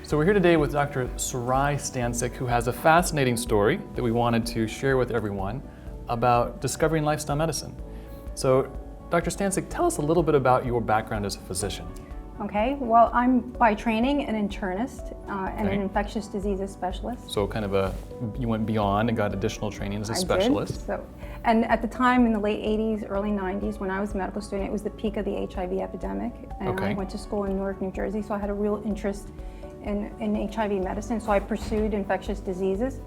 So we're here today with Dr. Sarai Stancic, who has a fascinating story that we wanted to share with everyone about discovering lifestyle medicine. So Dr. Stancic, tell us a little bit about your background as a physician. Okay, well, I'm by training an internist and an infectious diseases specialist. So kind of you went beyond and got additional training as a specialist. And at the time in the late 80s, early 90s, when I was a medical student, it was the peak of the HIV epidemic. And I went to school in Newark, New Jersey, so I had a real interest in HIV medicine, so I pursued infectious diseases.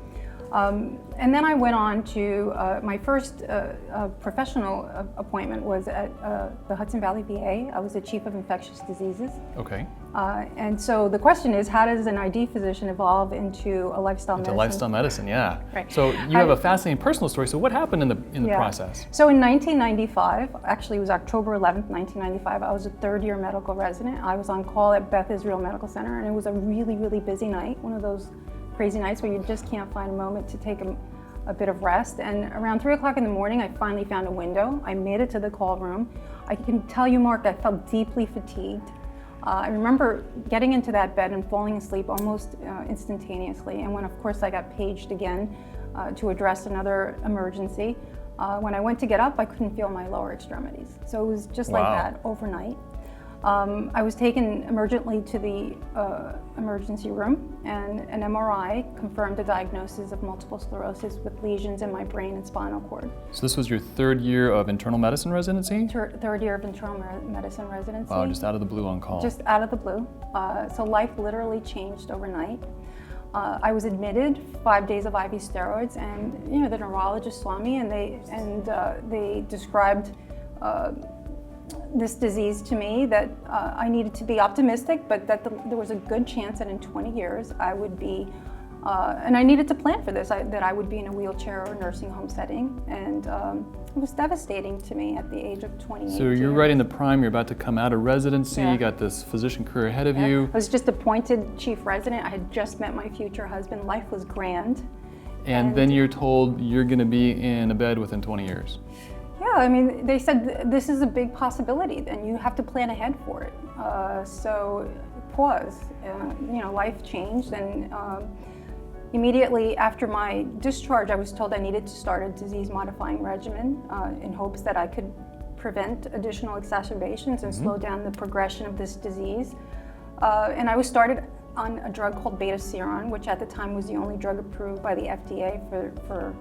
And then I went on to, my first professional appointment was at the Hudson Valley VA. I was the chief of infectious diseases. Okay. And so the question is, how does an ID physician evolve into a lifestyle medicine? Into lifestyle medicine, yeah. Right. So you have a fascinating personal story. So what happened in the process? So in 1995, actually it was October 11th, 1995, I was a third-year medical resident. I was on call at Beth Israel Medical Center, and it was a really, really busy night, one of those crazy nights where you just can't find a moment to take a bit of rest. And around 3 o'clock in the morning, I finally found a window. I made it to the call room. I can tell you, Mark, I felt deeply fatigued. I remember getting into that bed and falling asleep almost instantaneously. And when, of course, I got paged again to address another emergency, when I went to get up, I couldn't feel my lower extremities. So it was just like that overnight. I was taken emergently to the emergency room, and an MRI confirmed a diagnosis of multiple sclerosis with lesions in my brain and spinal cord. So this was your third year of internal medicine residency? Third year of internal medicine residency. Wow, just out of the blue on call. Just out of the blue. So life literally changed overnight. I was admitted, 5 days of IV steroids, and the neurologist saw me, and they described this disease to me, that I needed to be optimistic, but that there was a good chance that in 20 years I would be, and I needed to plan for this, that I would be in a wheelchair or nursing home setting, and it was devastating to me at the age of 28. So you're right in the prime, you're about to come out of residency, you got this physician career ahead of you. I was just appointed chief resident, I had just met my future husband, life was grand. And then you're told you're going to be in a bed within 20 years. Yeah, I mean, they said this is a big possibility, and you have to plan ahead for it. So pause. Life changed, and immediately after my discharge, I was told I needed to start a disease-modifying regimen in hopes that I could prevent additional exacerbations and slow down the progression of this disease. And I was started on a drug called beta-seron, which at the time was the only drug approved by the FDA for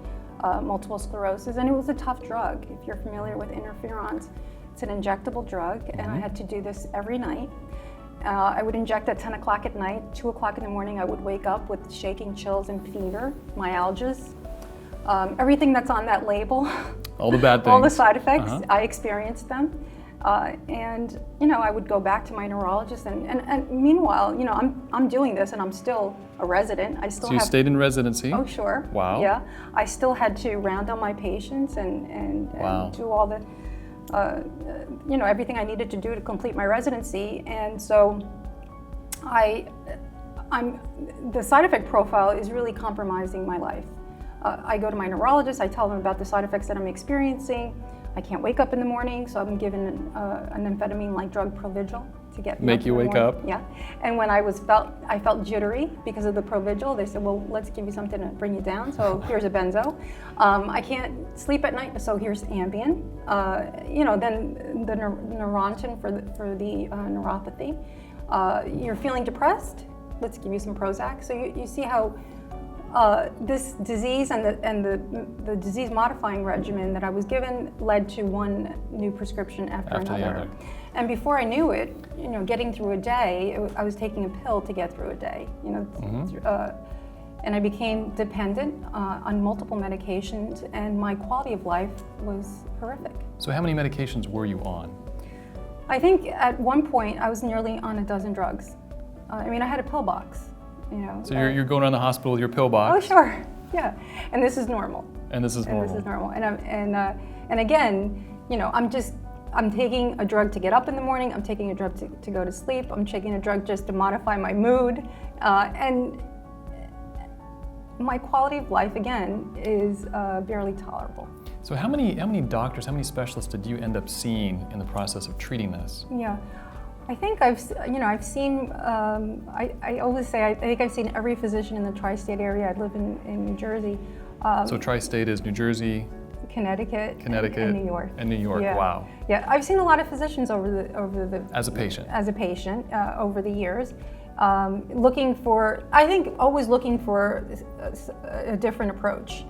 multiple sclerosis, and it was a tough drug. If you're familiar with interferons, it's an injectable drug, and I had to do this every night. I would inject at 10 o'clock at night, 2 o'clock in the morning I would wake up with shaking, chills, and fever, myalgias. Everything that's on that label. All the bad things. All the side effects, I experienced them. And I would go back to my neurologist, and meanwhile, I'm doing this, and I'm still a resident. So you stayed in residency? Oh, sure. Wow. Yeah, I still had to round on my patients and do all the, everything I needed to do to complete my residency. And so, the side effect profile is really compromising my life. I go to my neurologist. I tell them about the side effects that I'm experiencing. I can't wake up in the morning, so I'm given an amphetamine-like drug, Provigil, to get make you wake up. Yeah, and when I felt jittery because of the Provigil. They said, "Well, let's give you something to bring you down." So here's a benzo. I can't sleep at night, so here's Ambien. Then the Neurontin for the neuropathy. You're feeling depressed? Let's give you some Prozac. So you see how. This disease and the disease-modifying regimen that I was given led to one new prescription after another. And before I knew it, getting through a day, I was taking a pill to get through a day. And I became dependent on multiple medications, and my quality of life was horrific. So how many medications were you on? I think at one point I was nearly on a dozen drugs. I had a pill box. So you're going around the hospital with your pill box. Oh, sure, yeah, and this is normal. And this is normal. And again, I'm taking a drug to get up in the morning. I'm taking a drug to go to sleep. I'm taking a drug just to modify my mood, and my quality of life again is barely tolerable. So how many doctors, how many specialists did you end up seeing in the process of treating this? Yeah. I think I've seen, I always say, I think I've seen every physician in the tri-state area. I live in New Jersey. So tri-state is New Jersey, Connecticut, and New York. And New York, yeah. wow. Yeah, I've seen a lot of physicians over the As a patient. Over the years, looking for, I think always looking for a different approach.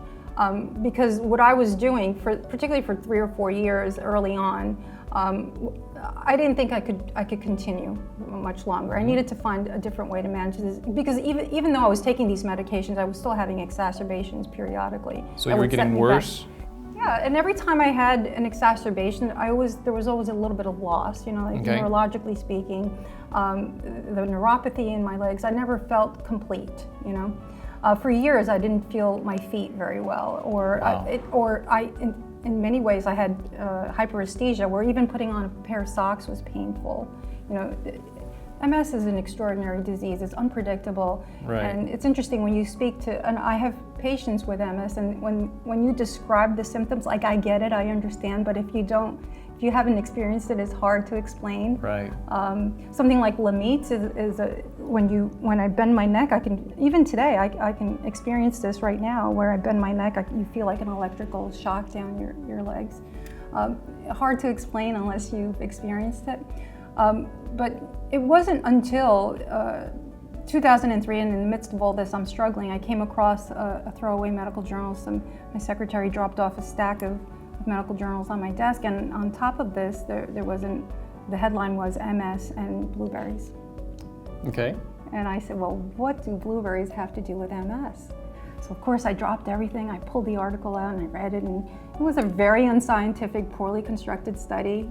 Because what I was doing, particularly for 3 or 4 years early on, I didn't think I could continue much longer. I needed to find a different way to manage this, because even though I was taking these medications, I was still having exacerbations periodically. So you were getting worse? Yeah, and every time I had an exacerbation, there was always a little bit of loss, like neurologically speaking. The neuropathy in my legs, I never felt complete, For years, I didn't feel my feet very well, in many ways, I had hyperesthesia, where even putting on a pair of socks was painful. MS is an extraordinary disease. It's unpredictable, and it's interesting when you speak to. And I have patients with MS, and when you describe the symptoms, like I get it, I understand, but if you haven't experienced it, it's hard to explain. Right. Something like Lamites is when I bend my neck, even today I can experience this right now. Where I bend my neck, you feel like an electrical shock down your legs. Hard to explain unless you've experienced it. But it wasn't until 2003, and in the midst of all this, I'm struggling. I came across a throwaway medical journal. My secretary dropped off a stack of medical journals on my desk, and on top of this, the headline was MS and blueberries. Okay. And I said, well, what do blueberries have to do with MS? So of course I dropped everything, I pulled the article out and I read it, and it was a very unscientific, poorly constructed study,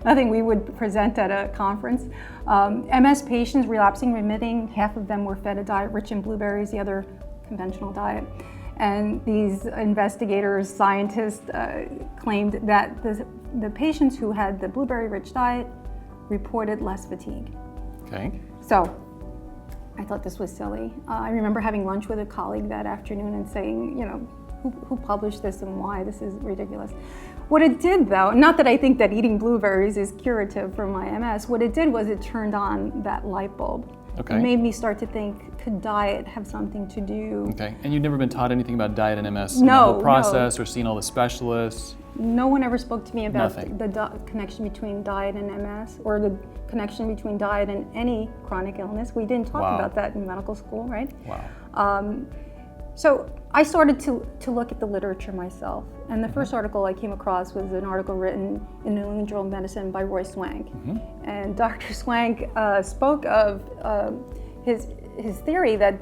nothing we would present at a conference. MS patients, relapsing, remitting, half of them were fed a diet rich in blueberries, the other conventional diet. And these investigators, scientists, claimed that the patients who had the blueberry-rich diet reported less fatigue. Okay. So I thought this was silly. I remember having lunch with a colleague that afternoon and saying, who published this and why? This is ridiculous. What it did, though, not that I think that eating blueberries is curative for my MS, what it did was it turned on that light bulb. Okay. It made me start to think, could diet have something to do? Okay, and you've never been taught anything about diet and MS No, in the whole process, or seen all the specialists? No one ever spoke to me about Nothing. the connection between diet and MS, or the connection between diet and any chronic illness. We didn't talk about that in medical school, right? Wow. So I started to look at the literature myself, and the first article I came across was an article written in New England Journal of Medicine by Roy Swank. And Dr. Swank spoke of his theory that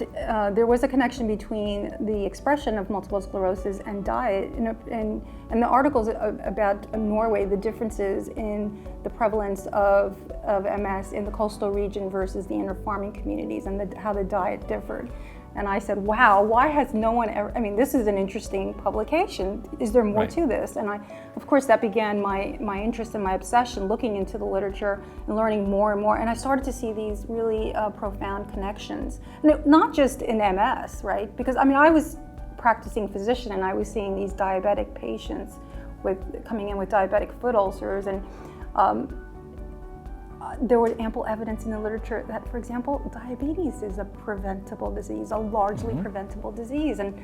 there was a connection between the expression of multiple sclerosis and diet, and the articles about Norway, the differences in the prevalence of MS in the coastal region versus the inner farming communities, and how the diet differed. And I said, wow, why has no one ever, this is an interesting publication. Is there more to this? And of course, that began my interest and my obsession, looking into the literature and learning more and more. And I started to see these really profound connections. And not just in MS, right? Because I was practicing physician, and I was seeing these diabetic patients coming in with diabetic foot ulcers, and there was ample evidence in the literature that, for example, diabetes is a preventable disease, a largely preventable disease. And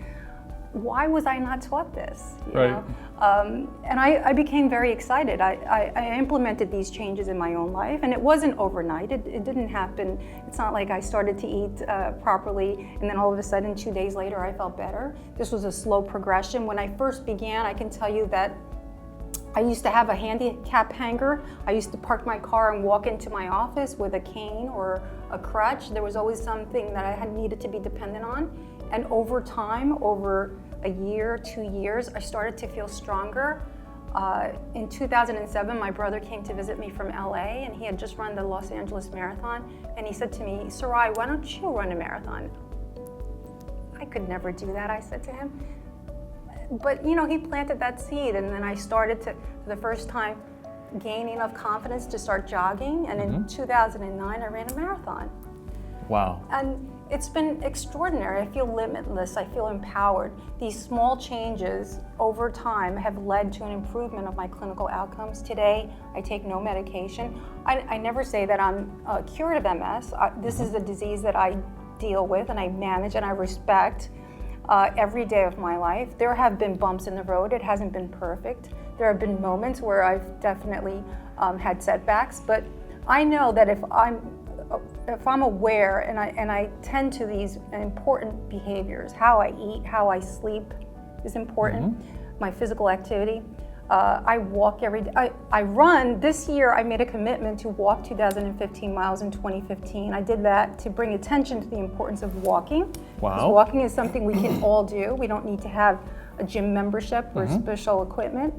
why was I not taught this? You know? And I became very excited. I implemented these changes in my own life, and it wasn't overnight. It didn't happen. It's not like I started to eat properly, and then all of a sudden, 2 days later, I felt better. This was a slow progression. When I first began, I can tell you that I used to have a handicap hanger. I used to park my car and walk into my office with a cane or a crutch. There was always something that I had needed to be dependent on. And over time, over a year, 2 years, I started to feel stronger. In 2007, my brother came to visit me from LA, and he had just run the Los Angeles Marathon. And he said to me, Sarai, why don't you run a marathon? I could never do that, I said to him. But he planted that seed, and then I started to, for the first time, gain enough confidence to start jogging. And in 2009, I ran a marathon. Wow. And It's been extraordinary. I feel limitless. I feel empowered. These small changes over time have led to an improvement of my clinical outcomes. Today, I take no medication. I never say that I'm cured of MS. This is a disease that I deal with and I manage and I respect every day of my life. There have been bumps in the road. It hasn't been perfect. There have been moments where I've definitely had setbacks, but I know that if I'm aware and I tend to these important behaviors, how I eat, how I sleep is important, my physical activity. I walk every day. I run. This year I made a commitment to walk 2,015 miles in 2015. I did that to bring attention to the importance of walking. Wow. Because walking is something we can all do. We don't need to have a gym membership or special equipment.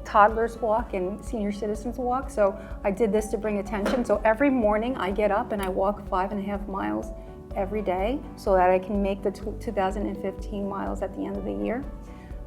Toddlers walk and senior citizens walk. So I did this to bring attention. So every morning I get up and I walk 5.5 miles every day so that I can make the 2,015 miles at the end of the year.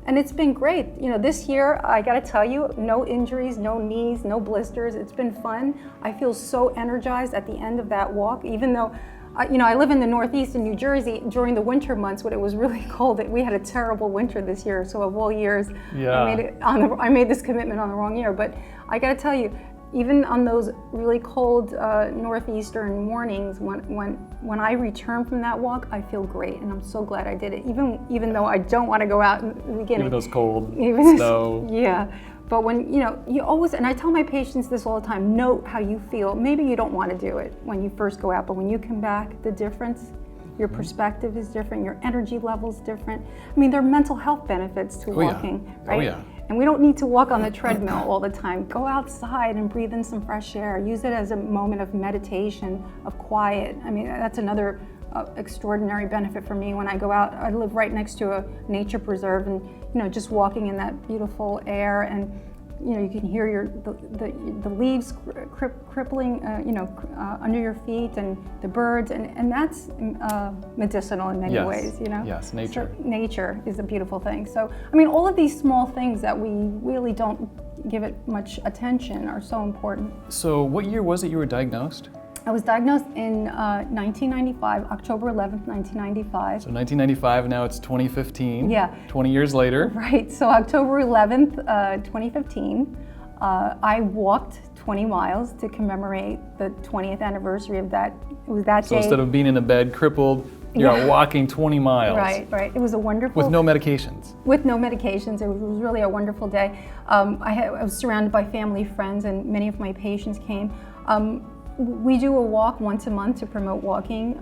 And it's been great. You know, this year, I gotta tell you, no injuries, no knees, no blisters. It's been fun. I feel so energized at the end of that walk, even though, I live in the Northeast in New Jersey. During the winter months when it was really cold, we had a terrible winter this year. So of all years, I made this commitment on the wrong year. But I gotta tell you, even on those really cold northeastern mornings, when I return from that walk, I feel great, and I'm so glad I did it. Even though I don't want to go out in the beginning. Even those cold snow. Yeah, but when you always, and I tell my patients this all the time: note how you feel. Maybe you don't want to do it when you first go out, but when you come back, the difference. Your perspective is different. Your energy level is different. I mean, there are mental health benefits to walking, right? Oh yeah. And we don't need to walk on the treadmill all the time. Go outside and breathe in some fresh air. Use it as a moment of meditation, of quiet. I mean, that's another extraordinary benefit for me when I go out. I live right next to a nature preserve, and just walking in that beautiful air, and you can hear the leaves crippling, under your feet, and the birds, and that's medicinal in many ways, Yes, nature. So nature is a beautiful thing. So, I mean, all of these small things that we really don't give it much attention are so important. So what year was it you were diagnosed? I was diagnosed in 1995, October 11th, 1995. So 1995, now it's 2015. Yeah. 20 years later. Right, so October 11th, 2015, I walked 20 miles to commemorate the 20th anniversary of that. It was that day. So instead of being in a bed crippled, you're out walking 20 miles. Right. It was a wonderful. With no medications. With no medications. It was really a wonderful day. I was surrounded by family, friends, and many of my patients came. We do a walk once a month to promote walking.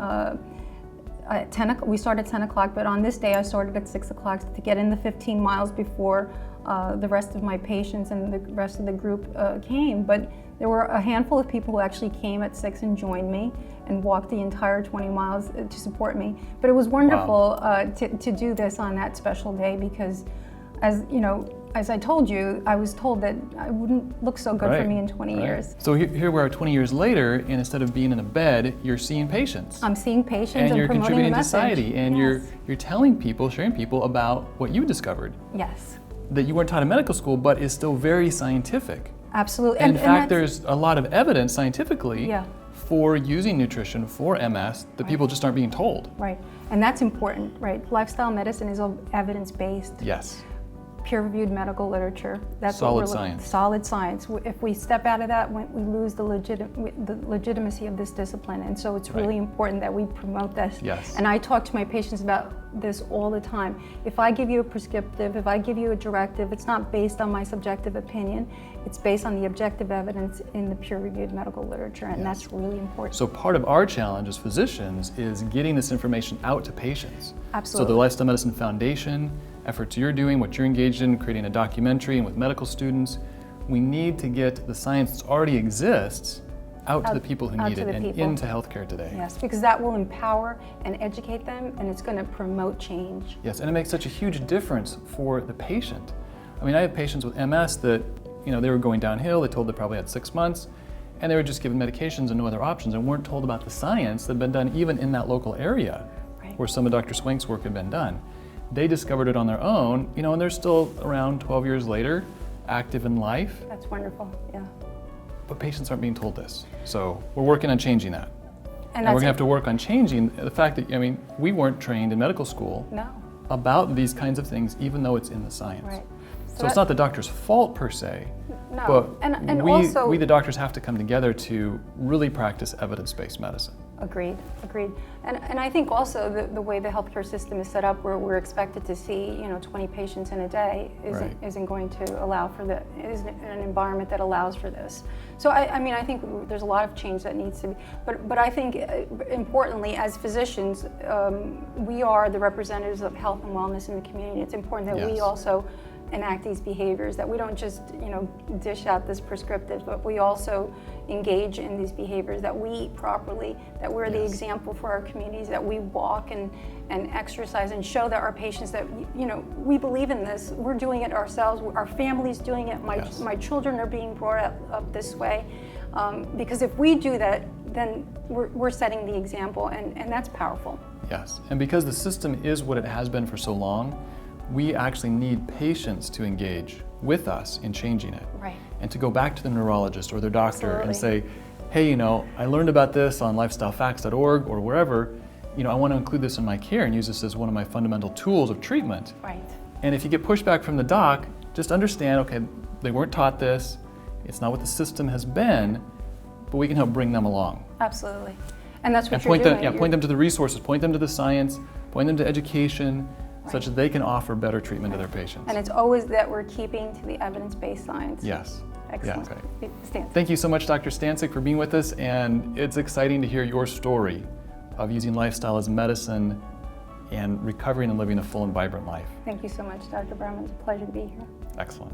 At 10 we start at 10 o'clock, but on this day I started at 6 o'clock to get in the 15 miles before the rest of my patients and the rest of the group came. But there were a handful of people who actually came at 6 and joined me and walked the entire 20 miles to support me. But it was wonderful to do this on that special day because, as I told you, I was told that I wouldn't look so good for me in 20 years. So here we are 20 years later, and instead of being in a bed, you're seeing patients. I'm seeing patients and you're promoting contributing the to message. society, and you're telling people, sharing people about what you discovered. Yes. That you weren't taught in medical school, but is still very scientific. Absolutely. And in fact, there's a lot of evidence scientifically for using nutrition for MS that people just aren't being told. Right, and that's important, right? Lifestyle medicine is all evidence-based. Yes. Peer-reviewed medical literature. That's solid science. Solid science. If we step out of that, we lose the legitimacy of this discipline. And so it's really important that we promote this. Yes. And I talk to my patients about this all the time. If I give you a prescriptive, if I give you a directive, it's not based on my subjective opinion. It's based on the objective evidence in the peer-reviewed medical literature, and that's really important. So part of our challenge as physicians is getting this information out to patients. Absolutely. So the Lifestyle Medicine Foundation, efforts you're doing, what you're engaged in, creating a documentary and with medical students, we need to get the science that already exists out to the people who need it and into healthcare today. Yes, because that will empower and educate them, and it's going to promote change. Yes, and it makes such a huge difference for the patient. I mean, I have patients with MS that, they were going downhill, they told they probably had 6 months, and they were just given medications and no other options and weren't told about the science that had been done even in that local area where some of Dr. Swank's work had been done. They discovered it on their own, and they're still around 12 years later, active in life. That's wonderful, yeah. But patients aren't being told this. So we're working on changing that. And we're going to have to work on changing the fact that, I mean, we weren't trained in medical school No. about these kinds of things, even though it's in the science. Right. So it's not the doctor's fault per se, No. but And we, also, we the doctors have to come together to really practice evidence-based medicine. Agreed. And I think also the way the healthcare system is set up, where we're expected to see 20 patients in a day, isn't going to allow for isn't an environment that allows for this. So I mean, I think there's a lot of change that needs to be, but I think importantly, as physicians, we are the representatives of health and wellness in the community. It's important that we also enact these behaviors, that we don't just dish out this prescriptive, but we also engage in these behaviors, that we eat properly, that we're the example for our communities, that we walk and exercise and show that our patients that we believe in this, we're doing it ourselves, our family's doing it, my children are being brought up this way, because if we do that, then we're setting the example, and that's powerful. Yes, and because the system is what it has been for so long, we actually need patients to engage with us in changing it. Right. And to go back to the neurologist or their doctor and say, hey, I learned about this on lifestylefacts.org or wherever, I want to include this in my care and use this as one of my fundamental tools of treatment. Right. And if you get pushback from the doc, just understand, okay, they weren't taught this, it's not what the system has been, but we can help bring them along. Absolutely. And that's what you're doing. Point them to the resources, point them to the science, point them to education, such that they can offer better treatment to their patients. And it's always that we're keeping to the evidence-based science. Yes. Excellent. Yeah, Thank you so much, Dr. Stancic, for being with us, and it's exciting to hear your story of using lifestyle as medicine and recovering and living a full and vibrant life. Thank you so much, Dr. Brown. It's a pleasure to be here. Excellent.